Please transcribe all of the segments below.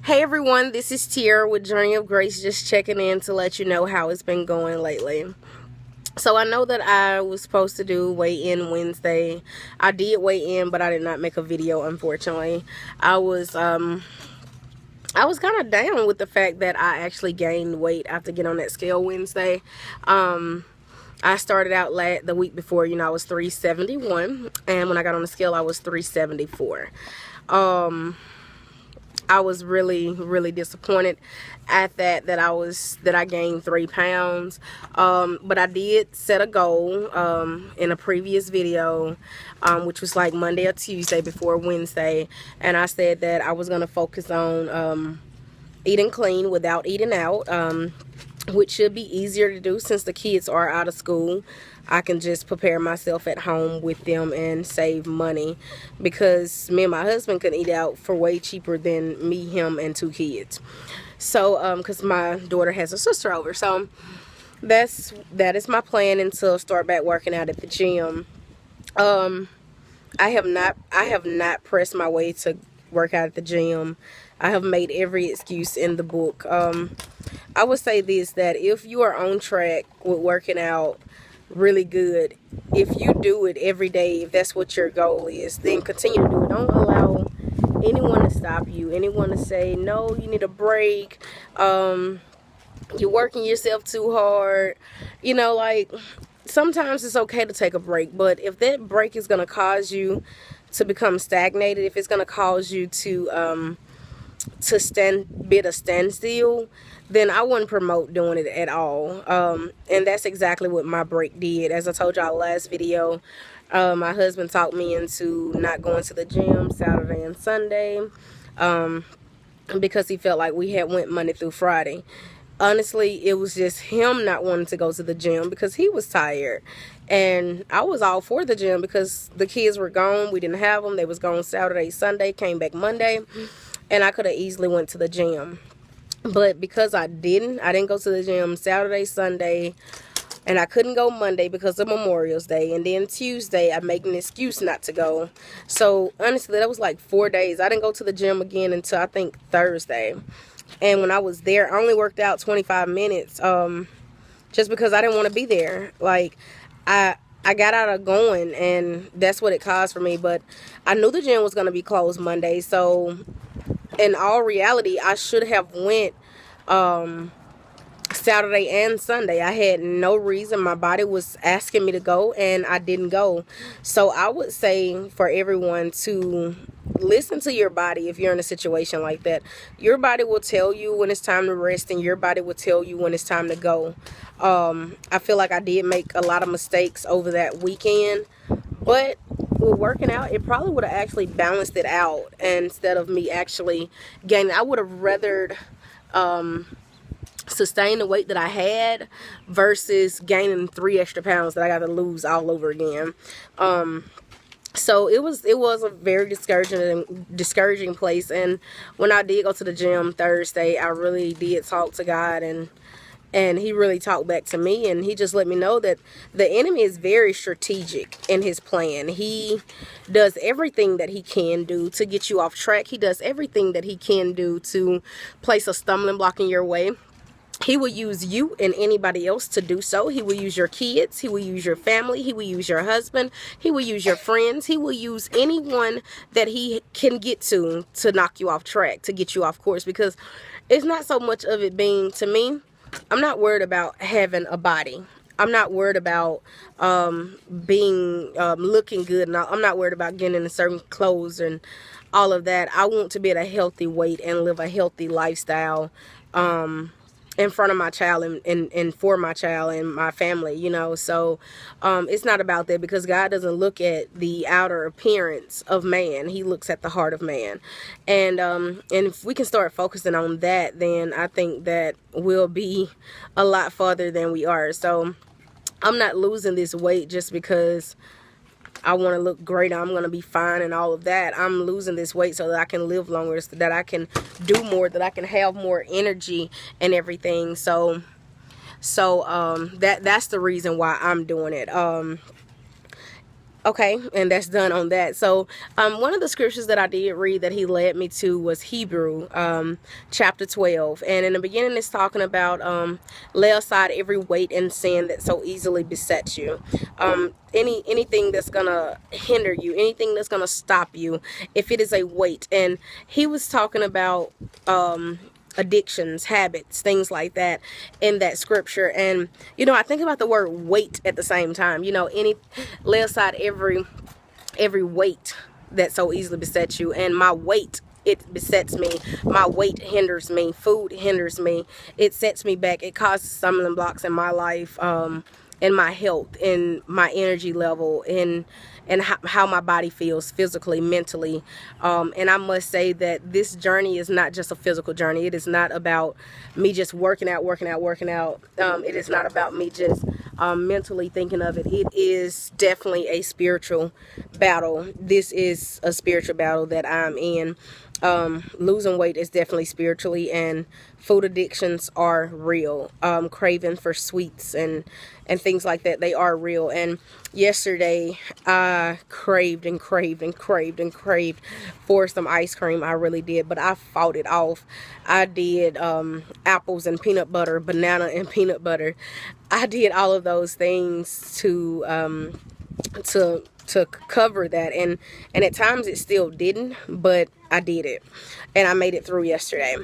Hey everyone, this is Tier with Journey of Grace, just checking in to let you know how it's been going lately. So I know that I was supposed to do weigh-in Wednesday. I did weigh in, but I did not make a video, unfortunately. I was kind of down with the fact that I actually gained weight after getting on that scale Wednesday. I started out the week before, I was 371, and when I got on the scale, I was 374. I was really disappointed at that I gained 3 pounds. But I did set a goal in a previous video, which was like Monday or Tuesday before Wednesday, and I said that I was gonna focus on eating clean without eating out, which should be easier to do since the kids are out of school. I can just prepare myself at home with them and save money, because me and my husband can eat out for way cheaper than me, him, and 2 kids. So, because my daughter has a sister over, so that is my plan until I start back working out at the gym. I have not pressed my way to work out at the gym. I have made every excuse in the book. I would say this, that if you are on track with working out really good, if you do it every day, if that's what your goal is, then continue to do it. Don't allow anyone to stop you, anyone to say no, you need a break, you're working yourself too hard. Like, sometimes it's okay to take a break, but if that break is going to cause you to become stagnated, if it's going to cause you to be at a standstill, then I wouldn't promote doing it at all. And that's exactly what my break did. As I told y'all last video, my husband talked me into not going to the gym Saturday and Sunday, because he felt like we had went Monday through Friday. Honestly, it was just him not wanting to go to the gym because he was tired. And I was all for the gym because the kids were gone. We didn't have them. They was gone Saturday, Sunday, came back Monday. And I could have easily went to the gym. But because I didn't go to the gym Saturday, Sunday, and I couldn't go Monday because of Memorial's Day. And then Tuesday, I made an excuse not to go. So, honestly, that was like 4 days. I didn't go to the gym again until, I think, Thursday. And when I was there, I only worked out 25 minutes just because I didn't want to be there. Like, I got out of going, and that's what it caused for me. But I knew the gym was going to be closed Monday, so in all reality, I should have went Saturday and Sunday. I had no reason. My body was asking me to go, and I didn't go. So I would say for everyone to listen to your body. If you're in a situation like that, your body will tell you when it's time to rest, and your body will tell you when it's time to go. I feel like I did make a lot of mistakes over that weekend, but with working out, it probably would have actually balanced it out instead of me actually gaining. I would have rathered sustain the weight that I had versus gaining 3 extra pounds that I got to lose all over again. So it was a very discouraging place. And when I did go to the gym Thursday, I really did talk to God, and he really talked back to me, and he just let me know that the enemy is very strategic in his plan. He does everything that he can do to get you off track. He does everything that he can do to place a stumbling block in your way. He will use you and anybody else to do so. He will use your kids. He will use your family. He will use your husband. He will use your friends. He will use anyone that he can get to knock you off track, to get you off course. Because it's not so much of it being, to me, I'm not worried about having a body. I'm not worried about being looking good. And I'm not worried about getting in certain clothes and all of that. I want to be at a healthy weight and live a healthy lifestyle in front of my child and for my child and my family, So it's not about that, because God doesn't look at the outer appearance of man. He looks at the heart of man. And if we can start focusing on that, then I think that we'll be a lot farther than we are. So I'm not losing this weight just because I want to look great, I'm going to be fine and all of that. I'm losing this weight so that I can live longer, so that I can do more, that I can have more energy and everything. So that's the reason why I'm doing it. Okay, and that's done on that. So, one of the scriptures that I did read that he led me to was Hebrew, chapter 12. And in the beginning, it's talking about lay aside every weight and sin that so easily besets you. Anything that's gonna hinder you, anything that's gonna stop you, if it is a weight. And he was talking about addictions, habits, things like that in that scripture. And I think about the word weight at the same time. Lay aside every weight that so easily besets you. And my weight, it besets me. My weight hinders me. Food hinders me. It sets me back. It causes stumbling blocks in my life, in my health, in my energy level, in how my body feels physically, mentally. And I must say that this journey is not just a physical journey. It is not about me just working out. It is not about me just mentally thinking of it. It is definitely a spiritual battle. This is a spiritual battle that I'm in. Losing weight is definitely spiritually, and food addictions are real. Craving for sweets and things like that, they are real. And yesterday I craved for some ice cream. I really did, but I fought it off. I did apples and peanut butter, banana and peanut butter. I did all of those things to cover that, and at times it still didn't, but I did it, and I made it through yesterday.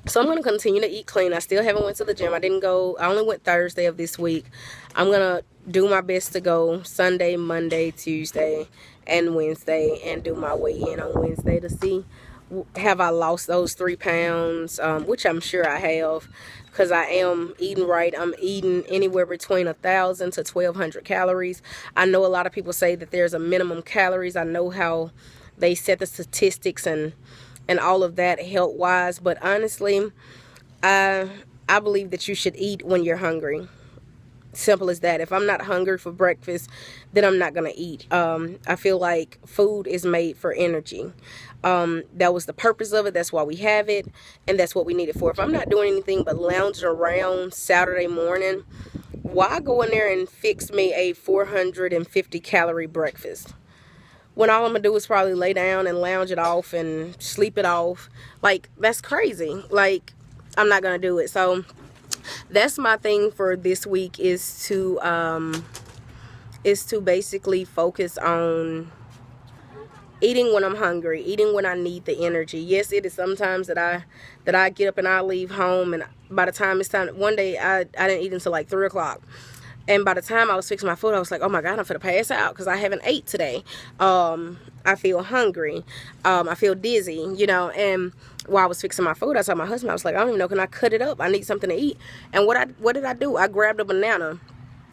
So I'm going to continue to eat clean. I still haven't went to the gym. I only went Thursday of this week. I'm going to do my best to go Sunday, Monday, Tuesday, and Wednesday, and do my weigh-in on Wednesday to see have I lost those 3 pounds, which I'm sure I have, because I am eating right. I'm eating anywhere between 1,000 to 1,200 calories. I know a lot of people say that there's a minimum calories. I know how they set the statistics and all of that health wise, but honestly, I believe that you should eat when you're hungry. Simple as that. If I'm not hungry for breakfast, then I'm not gonna eat. I feel like food is made for energy. That was the purpose of it. That's why we have it, and that's what we need it for. If I'm not doing anything but lounging around Saturday morning, why go in there and fix me a 450 calorie breakfast when all I'm gonna do is probably lay down and lounge it off and sleep it off? Like, that's crazy. Like, I'm not gonna do it. So that's my thing for this week, is to basically focus on eating when I'm hungry, eating when I need the energy. Yes, it is sometimes that I get up and I leave home, and by the time it's time, one day I didn't eat until like 3 o'clock. And by the time I was fixing my food, I was like, oh my God, I'm finna pass out because I haven't ate today. I feel hungry. I feel dizzy, and while I was fixing my food, I told my husband, I was like, I don't even know, can I cut it up? I need something to eat. And what did I do? I grabbed a banana.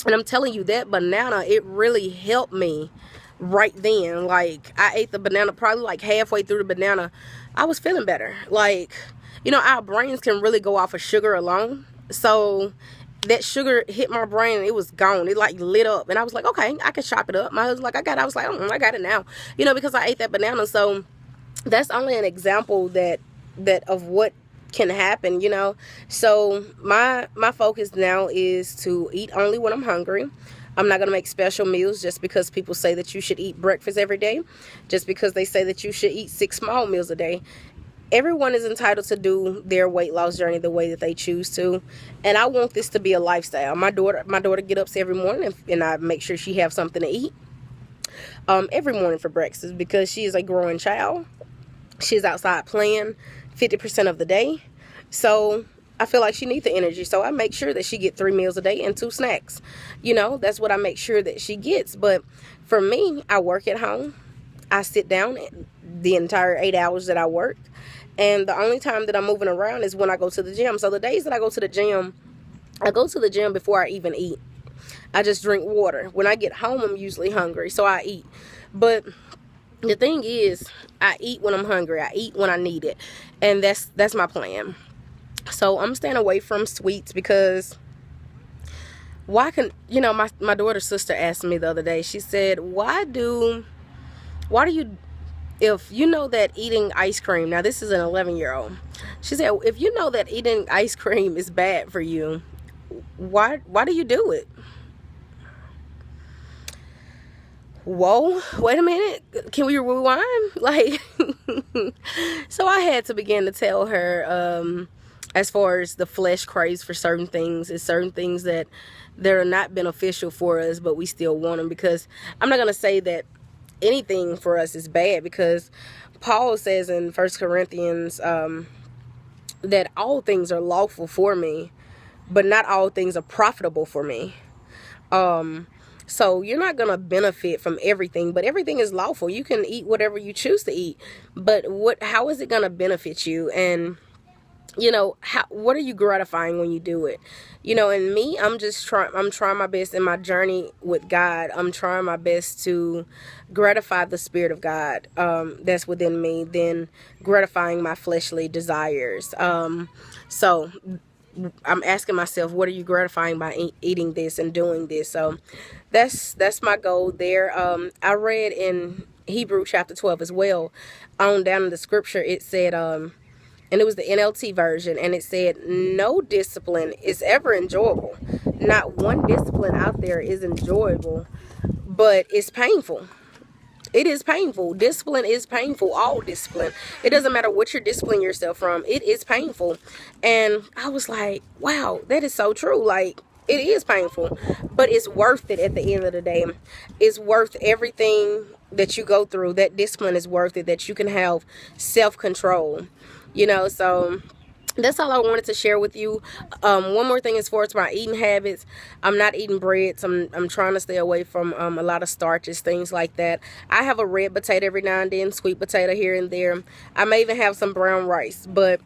And I'm telling you, that banana, it really helped me right then. Like, I ate the banana, probably like halfway through the banana, I was feeling better. Like, our brains can really go off of sugar alone. So that sugar hit my brain and it was gone. It like lit up, and I was like, okay, I can chop it up. My husband was like, I was like, I got it now, because I ate that banana. So that's only an example that of what can happen, So my focus now is to eat only when I'm hungry. I'm not going to make special meals just because people say that you should eat breakfast every day, just because they say that you should eat 6 small meals a day. Everyone is entitled to do their weight loss journey the way that they choose to, and I want this to be a lifestyle. My daughter get up every morning, and I make sure she have something to eat every morning for breakfast, because she is a growing child. She's outside playing 50% of the day, so I feel like she needs the energy. So I make sure that she get 3 meals a day and 2 snacks. That's what I make sure that she gets. But for me, I work at home. I sit down the entire 8 hours that I work. And the only time that I'm moving around is when I go to the gym. So the days that I go to the gym, I go to the gym before I even eat. I just drink water. When I get home, I'm usually hungry, so I eat. But the thing is, I eat when I'm hungry. I eat when I need it. And that's my plan. So I'm staying away from sweets, because my daughter's sister asked me the other day, she said, why do you, if you know that eating ice cream, now this is an 11-year-old, she said, if you know that eating ice cream is bad for you, why do you do it? whoa, wait a minute, can we rewind? Like, so I had to begin to tell her, as far as the flesh craves for certain things, it's certain things that they're not beneficial for us, but we still want them, because I'm not going to say that anything for us is bad, because Paul says in 1 Corinthians that all things are lawful for me, but not all things are profitable for me. So you're not going to benefit from everything, but everything is lawful. You can eat whatever you choose to eat, but how is it going to benefit you? And you know, what are you gratifying when you do it? You know, and me, I'm trying my best in my journey with God. I'm trying my best to gratify the Spirit of God that's within me, then gratifying my fleshly desires. So I'm asking myself, what are you gratifying by eating this and doing this? So that's my goal there. I read in Hebrew chapter 12 as well, on down in the scripture, it said, and it was the NLT version, and it said, no discipline is ever enjoyable. Not one discipline out there is enjoyable, but it's painful. It is painful. Discipline is painful. All discipline. It doesn't matter what you're disciplining yourself from. It is painful. And I was like, wow, that is so true. Like, it is painful, but it's worth it at the end of the day. It's worth everything that you go through. That discipline is worth it, that you can have self-control. You know, so that's all I wanted to share with you. One more thing as far as my eating habits, I'm not eating breads. I'm trying to stay away from a lot of starches, things like that. I have a red potato every now and then, sweet potato here and there. I may even have some brown rice, but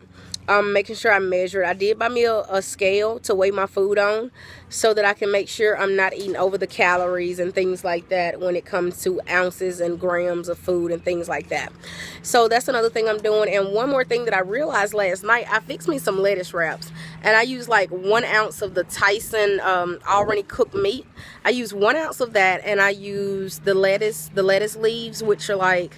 making sure I measure it. I did buy me a scale to weigh my food on, so that I can make sure I'm not eating over the calories and things like that when it comes to ounces and grams of food and things like that. So that's another thing I'm doing. And one more thing that I realized last night, I fixed me some lettuce wraps, and I use like 1 ounce of the Tyson already cooked meat. I use 1 ounce of that, and I use the lettuce leaves, which are like,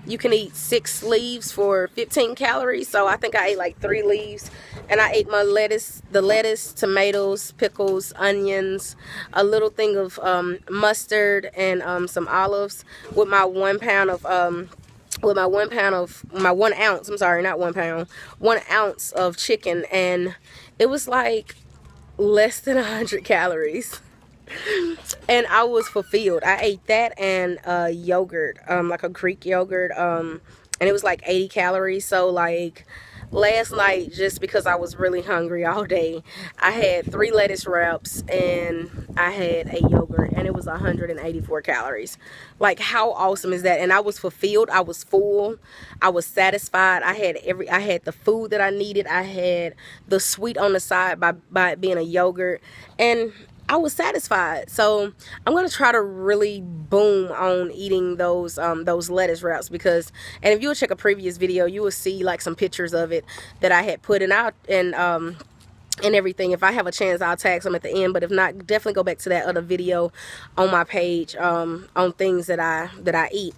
you can eat 6 leaves for 15 calories. So I think I ate like 3 leaves. And I ate my the lettuce, tomatoes, pickles, onions, a little thing of mustard, and some olives with my 1 pound of my 1 ounce, I'm sorry, not 1 pound, 1 ounce of chicken. And it was like less than 100 calories. And I was fulfilled. I ate that and yogurt, like a Greek yogurt, and it was like 80 calories. So like last night, just because I was really hungry all day, I had 3 lettuce wraps and I had a yogurt, and it was 184 calories. Like, how awesome is that? And I was fulfilled. I was full. I was satisfied. I had the food that I needed. I had the sweet on the side by it being a yogurt, and I was satisfied. So I'm going to try to really boom on eating those lettuce wraps, because, and if you will check a previous video, you will see like some pictures of it that I had put out, and everything. If I have a chance, I'll tag some at the end, but if not, definitely go back to that other video on my page on things that I eat.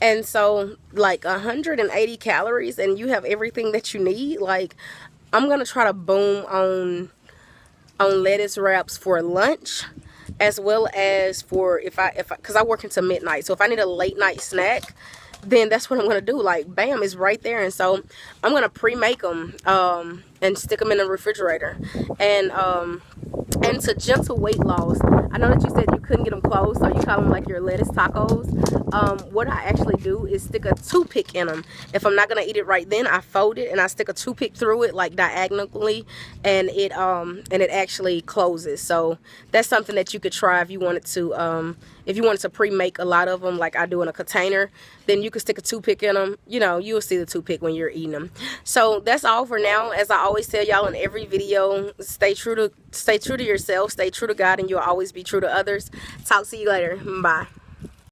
And so like 180 calories, and you have everything that you need. Like, I'm going to try to boom on lettuce wraps for lunch, as well as for because I work until midnight. So if I need a late night snack, then that's what I'm going to do. Like, bam, it's right there. And so I'm going to pre-make them and stick them in the refrigerator. And to gentle weight loss, I know that you said you couldn't get them closed, so you call them like your lettuce tacos. What I actually do is stick a toothpick in them. If I'm not going to eat it right then, I fold it and I stick a toothpick through it, like diagonally, and it actually closes. So that's something that you could try if you wanted to pre-make a lot of them, like I do in a container. Then you could stick a toothpick in them. You know, you'll see the toothpick when you're eating them. So that's all for now. As I always tell y'all in every video, stay true to yourself, stay true to God, and you'll always be true to others. Talk to you later. Bye.